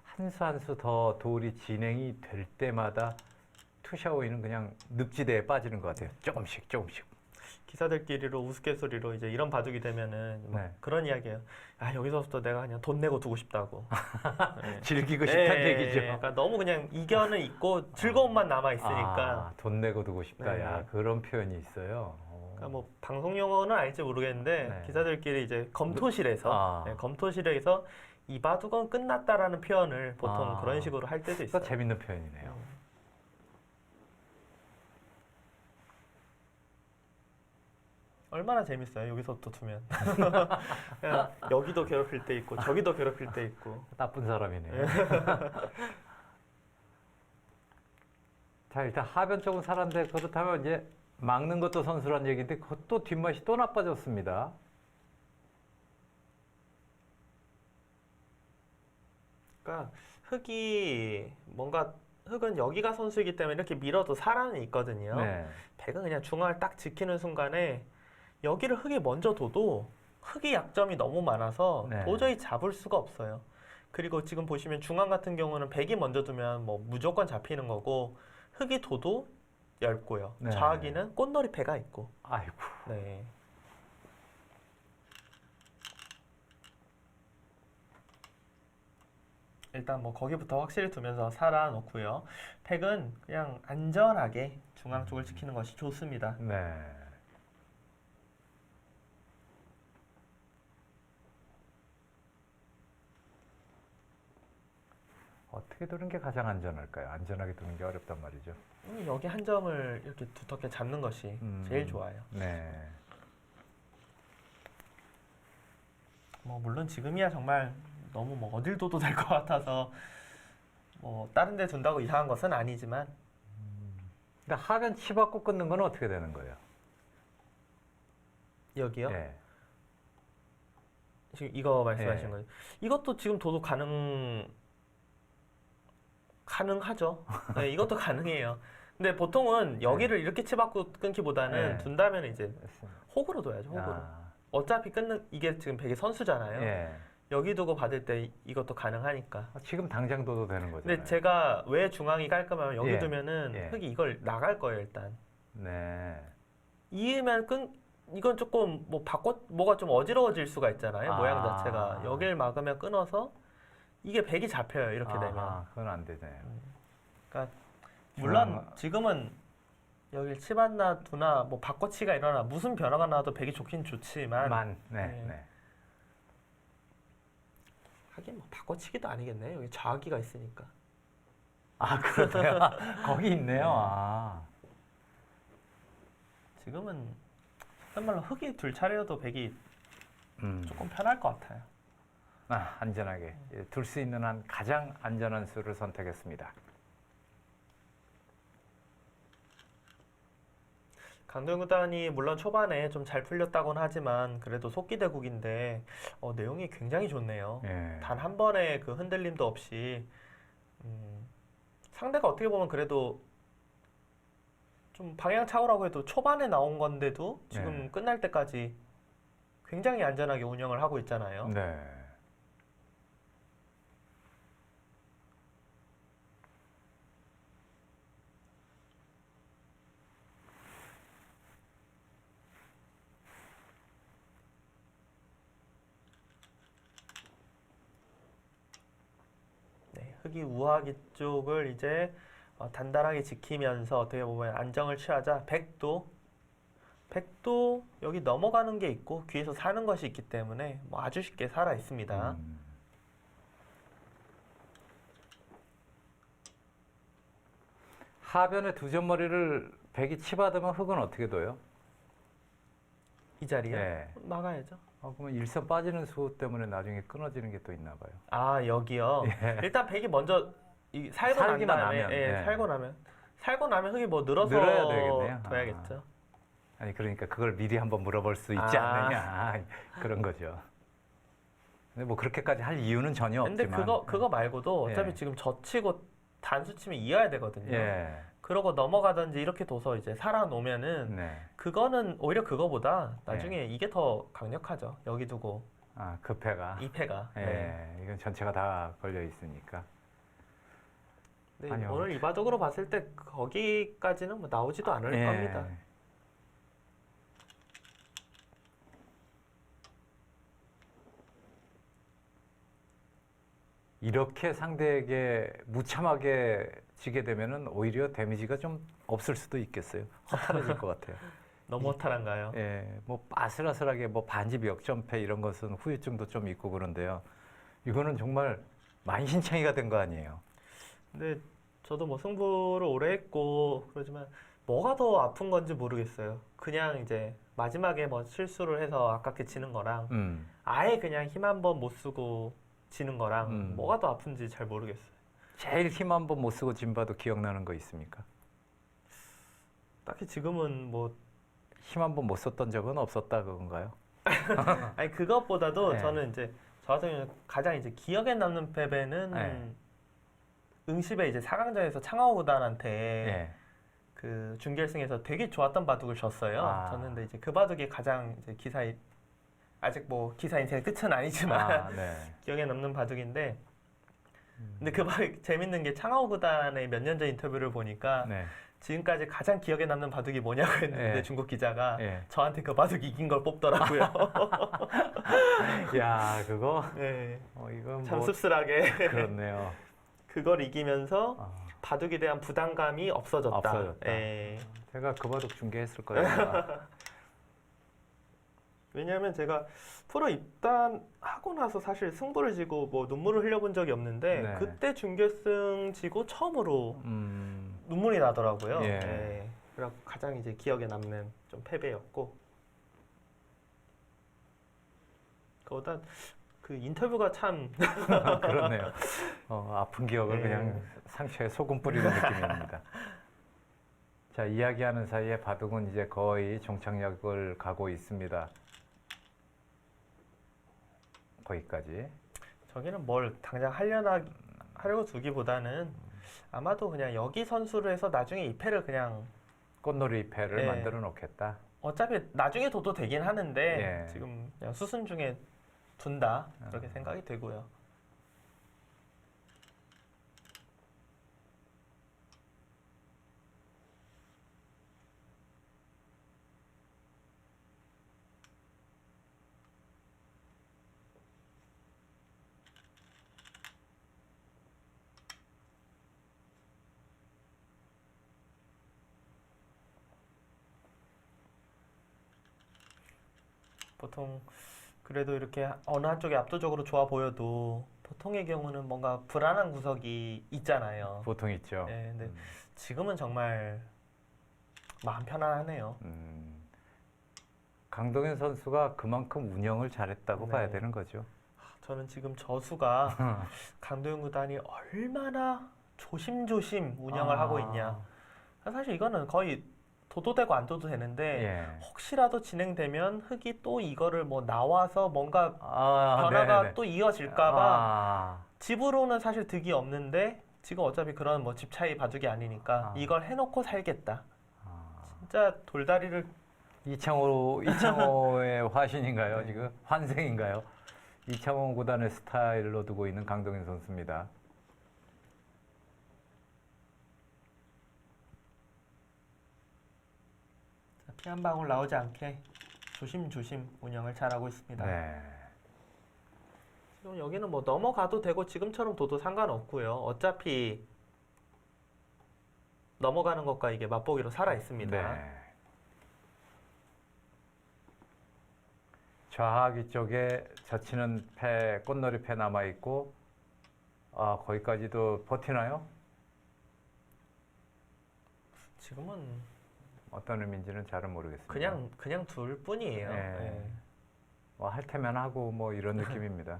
한 수 한 수 더 돌이 진행이 될 때마다 투샤오이는 그냥 늪지대에 빠지는 것 같아요. 조금씩 조금씩. 기사들끼리로 우스갯소리로 이제 이런 바둑이 되면은 막 네. 그런 이야기예요. 아 여기서부터 내가 그냥 돈 내고 두고 싶다고. 네. 즐기고 싶다는 예, 얘기죠. 그러니까 너무 그냥 이견은 있고 즐거움만 남아 있으니까. 아, 돈 내고 두고 싶다. 네. 야, 그런 표현이 있어요. 그러니까 뭐 방송 용어는 알지 모르겠는데 네. 기사들끼리 이제 검토실에서 아. 네, 검토실에서 이 바둑은 끝났다라는 표현을 보통 아. 그런 식으로 할 때도 또 있어요. 재밌는 표현이네요. 얼마나 재밌어요 여기서부터 두면. 그냥 여기도 괴롭힐 때 있고 저기도 괴롭힐 때 있고. 나쁜 사람이네요. 자, 일단 하변 쪽은 살았는데 그렇다면 이제 막는 것도 선수란 얘기인데 그것도 뒷맛이 또 나빠졌습니다. 그러니까 흙이 뭔가 흙은 여기가 선수이기 때문에 이렇게 밀어도 살아는 있거든요. 네. 백은 그냥 중앙을 딱 지키는 순간에 여기를 흙이 먼저 둬도 흙이 약점이 너무 많아서 네. 도저히 잡을 수가 없어요. 그리고 지금 보시면 중앙 같은 경우는 백이 먼저 두면 뭐 무조건 잡히는 거고 흙이 도도 얇고요. 네. 좌악이는 꽃놀이 패가 있고. 아이고. 네. 일단 뭐 거기부터 확실히 두면서 살아 놓고요. 팩은 그냥 안전하게 중앙 쪽을 지키는 것이 좋습니다. 네. 어떻게 두는 게 가장 안전할까요? 안전하게 두는 게 어렵단 말이죠. 여기 한 점을 이렇게 두텁게 잡는 것이 제일 좋아요. 네. 뭐 물론 지금이야 정말 너무 뭐 어딜 둬도 될 것 같아서 뭐 다른 데 둔다고 이상한 것은 아니지만 근데 하변 치받고 끊는 건 어떻게 되는 거예요? 여기요? 네. 지금 이거 말씀하신 예. 거예요. 이것도 지금 도도 가능하죠. 네, 이것도 가능해요. 근데 보통은 여기를 이렇게 치받고 끊기보다는 네. 둔다면 이제 호구로 둬야죠. 호구로. 아, 어차피 끊는 이게 지금 백이 선수잖아요. 예. 여기 두고 받을 때 이것도 가능하니까. 지금 당장 둬도 되는 거잖아요. 근데 제가 왜 중앙이 깔끔하면 여기 예. 두면은 예. 흙이 이걸 나갈 거예요, 일단. 네. 이으면 이건 조금 뭐 뭐가 좀 어지러워질 수가 있잖아요. 아. 모양 자체가. 여길 막으면 끊어서 이게 백이 잡혀요, 이렇게 되면. 아하, 그건 안 되네요. 그러니까 물론 중앙- 지금은 여길 치받나 두나 뭐 바꿔치가 일어나 무슨 변화가 나와도 백이 좋긴 좋지만 네, 네. 네. 하긴 뭐 바꿔치기도 아니겠네. 여기 좌기가 있으니까. 아, 그러네요. 거기 있네요. 네. 아. 지금은 정말로 흙이 둘 차례여도 백이 음. 조금 편할 것 같아요. 아, 안전하게 둘 수 있는 한 가장 안전한 수를 선택했습니다. 강동 구단이 물론 초반에 좀 잘 풀렸다고는 하지만 그래도 속기대국인데 내용이 굉장히 좋네요. 예. 단 한 번의 그 흔들림도 없이 상대가 어떻게 보면 그래도 좀 방향 차오라고 해도 초반에 나온 건데도 지금 네. 끝날 때까지 굉장히 안전하게 운영을 하고 있잖아요. 네. 네, 흑이 우하기 쪽을 이제 단단하게 지키면서 어떻게 보면 안정을 취하자 백도 여기 넘어가는 게 있고 귀에서 사는 것이 있기 때문에 뭐 아주 쉽게 살아 있습니다. 하변에 두 점머리를 백이 치받으면 흙은 어떻게 둬요? 이 자리에 네. 막아야죠. 그러면 일선 빠지는 수 때문에 나중에 끊어지는 게 또 있나 봐요. 아 여기요. 일단 백이 먼저 살고 난 살기만 다음에 하면, 예, 예. 살고 나면 흙이 뭐 늘어서 늘어야 되겠네요. 둬야겠죠. 아니 그러니까 그걸 미리 한번 물어볼 수 있지 아. 않느냐 그런 거죠. 근데 뭐 그렇게까지 할 이유는 전혀 근데 없지만. 그거 말고도 어차피 예. 지금 젖히고 단수 치면 이어야 되거든요. 예. 그러고 넘어가든지 이렇게 둬서 이제 살아놓으면은 네. 그거는 오히려 그거보다 나중에 이게 더 강력하죠. 여기 두고 아, 그 패가. 이 패가. 예. 네. 이건 전체가 다 걸려 있으니까. 네, 아니요. 오늘 일반적으로 봤을 때 거기까지는 뭐 나오지도 않을 예. 겁니다. 이렇게 상대에게 무참하게 지게 되면은 오히려 데미지가 좀 없을 수도 있겠어요. 허탈해질 것 같아요. 너무 허탈한가요? 예, 뭐 아슬아슬하게 뭐 반집 역전패 이런 것은 후유증도 좀 있고 그런데요. 이거는 정말 만신창이가 된 거 아니에요. 근데 저도 뭐 승부를 오래 했고 그러지만 뭐가 더 아픈 건지 모르겠어요. 그냥 이제 마지막에 뭐 실수를 해서 아깝게 지는 거랑 아예 그냥 힘 한 번 못 쓰고 지는 거랑 뭐가 더 아픈지 잘 모르겠어요. 제일 힘 한 번 못 쓰고 진 바도 기억나는 거 있습니까? 딱히 지금은 뭐 힘 한 번 못 썼던 적은 없었다 그건가요? 아니 그것보다도 네. 저는 이제 저 같은 경우는 가장 이제 기억에 남는 패배는 네. 응시배 이제 4강전에서 창하오 구단한테 예. 그 준결승에서 되게 좋았던 바둑을 졌어요. 아. 졌는데 이제 그 바둑이 가장 이제 기사에 아직 뭐 기사 인생의 끝은 아니지만 아, 네. 기억에 남는 바둑인데 근데 그 바둑 재밌는 게 창하오 구단의 몇 년 전 인터뷰를 보니까 네. 지금까지 가장 기억에 남는 바둑이 뭐냐고 했는데 예. 중국 기자가 예. 저한테 그 바둑 이긴 걸 뽑더라고요. 야, 그거 네. 이건 참 뭐 씁쓸하게 그렇네요. 그걸 이기면서 아, 바둑에 대한 부담감이 없어졌다. 없어졌다. 예. 제가 그 바둑 중계했을 거예요. 왜냐하면 제가 프로 입단하고 나서 사실 승부를 지고 뭐 눈물을 흘려본 적이 없는데 네. 그때 준결승 지고 처음으로 눈물이 나더라고요. 예. 예. 그래서 가장 이제 기억에 남는 좀 패배였고 그보다 그 인터뷰가 참 그렇네요. 아픈 기억을 네. 그냥 상처에 소금 뿌리는 느낌입니다. 자, 이야기하는 사이에 바둑은 이제 거의 종착역을 가고 있습니다. 거기까지. 저기는 뭘 당장 하려고 두기보다는 아마도 그냥 여기 선수로 해서 나중에 이 패를 그냥 꽃놀이 패를 예. 만들어 놓겠다. 어차피 나중에 둬도 되긴 하는데 예. 지금 그냥 수순 중에 둔다 그렇게 생각이 되고요. 보통 그래도 이렇게 어느 한쪽이 압도적으로 좋아 보여도 보통의 경우는 뭔가 불안한 구석이 있잖아요. 보통 있죠. 네, 근데 지금은 정말 마음 편안하네요. 강동현 선수가 그만큼 운영을 잘했다고 네. 봐야 되는 거죠. 저는 지금 저수가 강도현 구단이 얼마나 조심조심 운영을 하고 있냐. 사실 이거는 거의 둬도 되고 안 둬도 되는데 예. 혹시라도 진행되면 흙이 또 이거를 뭐 나와서 뭔가 아, 변화가 네네. 또 이어질까봐 아, 집으로는 사실 득이 없는데 지금 어차피 그런 뭐 집 차이 바둑이 아니니까 이걸 해놓고 살겠다. 진짜 돌다리를 이창호의 화신인가요? 지금 환생인가요? 이창호 구단의 스타일로 두고 있는 강동현 선수입니다. 피 한 방울 나오지 않게 조심조심 운영을 잘하고 있습니다. 네. 지금 여기는 뭐 넘어가도 되고 지금처럼 둬도 상관없고요. 어차피 넘어가는 것과 이게 맛보기로 살아 있습니다. 네. 좌하기 쪽에 젖히는 패, 꽃놀이 패 남아 있고, 거기까지도 버티나요? 지금은 어떤 의미인지는 잘은 모르겠습니다. 그냥 둘 뿐이에요. 네. 네. 뭐 할 테면 하고 뭐 이런 느낌입니다.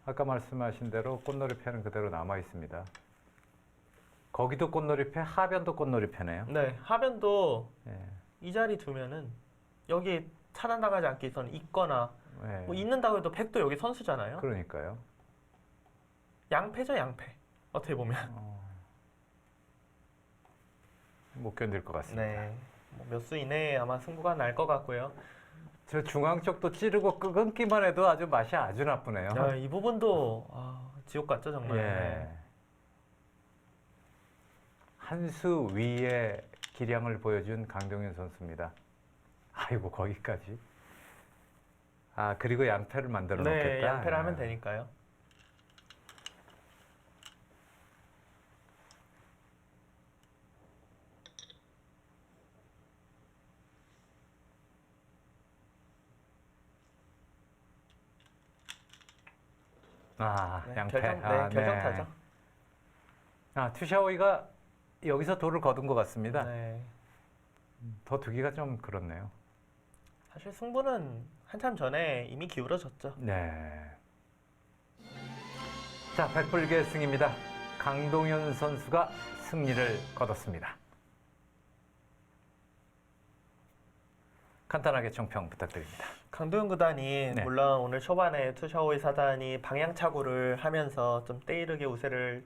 아까 말씀하신 대로 꽃놀이 패는 그대로 남아 있습니다. 거기도 꽃놀이 패, 하변도 꽃놀이 패네요. 네, 하변도 네. 이 자리 두면은 여기 차단 나가지 않기 위해서는 있거나 네. 뭐 있는다고 해도 백도 여기 선수잖아요. 그러니까요. 양패죠, 양패. 어떻게 보면. 못 견딜 것 같습니다. 네. 몇 수 이내에 아마 승부가 날 것 같고요. 저 중앙 쪽도 찌르고 끊기만 해도 아주 맛이 아주 나쁘네요. 야, 이 부분도 지옥 같죠, 정말. 예. 한 수 위의 기량을 보여준 강동현 선수입니다. 아이고 거기까지. 그리고 양패를 만들어 놓겠다. 네, 양패를 예. 하면 되니까요. 네, 양패. 결정타죠. 투샤오이가 여기서 돌을 거둔 것 같습니다. 네. 더 두기가 좀 그렇네요. 사실 승부는 한참 전에 이미 기울어졌죠. 네. 자, 백불계승입니다. 강동현 선수가 승리를 거뒀습니다. 간단하게 총평 부탁드립니다. 강도현 구단이 네. 물론 오늘 초반에 투샤오이 사단이 방향착오를 하면서 좀 때이르게 우세를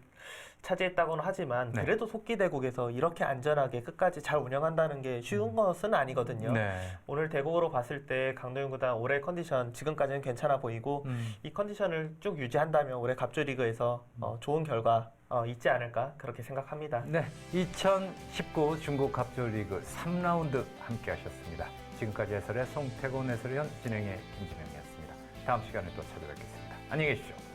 차지했다고는 하지만 네. 그래도 속기대국에서 이렇게 안전하게 끝까지 잘 운영한다는 게 쉬운 것은 아니거든요. 네. 오늘 대국으로 봤을 때 강도현 구단 올해 컨디션 지금까지는 괜찮아 보이고 음. 이 컨디션을 쭉 유지한다면 올해 갑조리그에서 좋은 결과 있지 않을까 그렇게 생각합니다. 네, 2019 중국 갑조리그 3라운드 함께 하셨습니다. 지금까지 해설의 송태곤 해설위원, 진행의 김진영이었습니다. 다음 시간에 또 찾아뵙겠습니다. 안녕히 계십시오.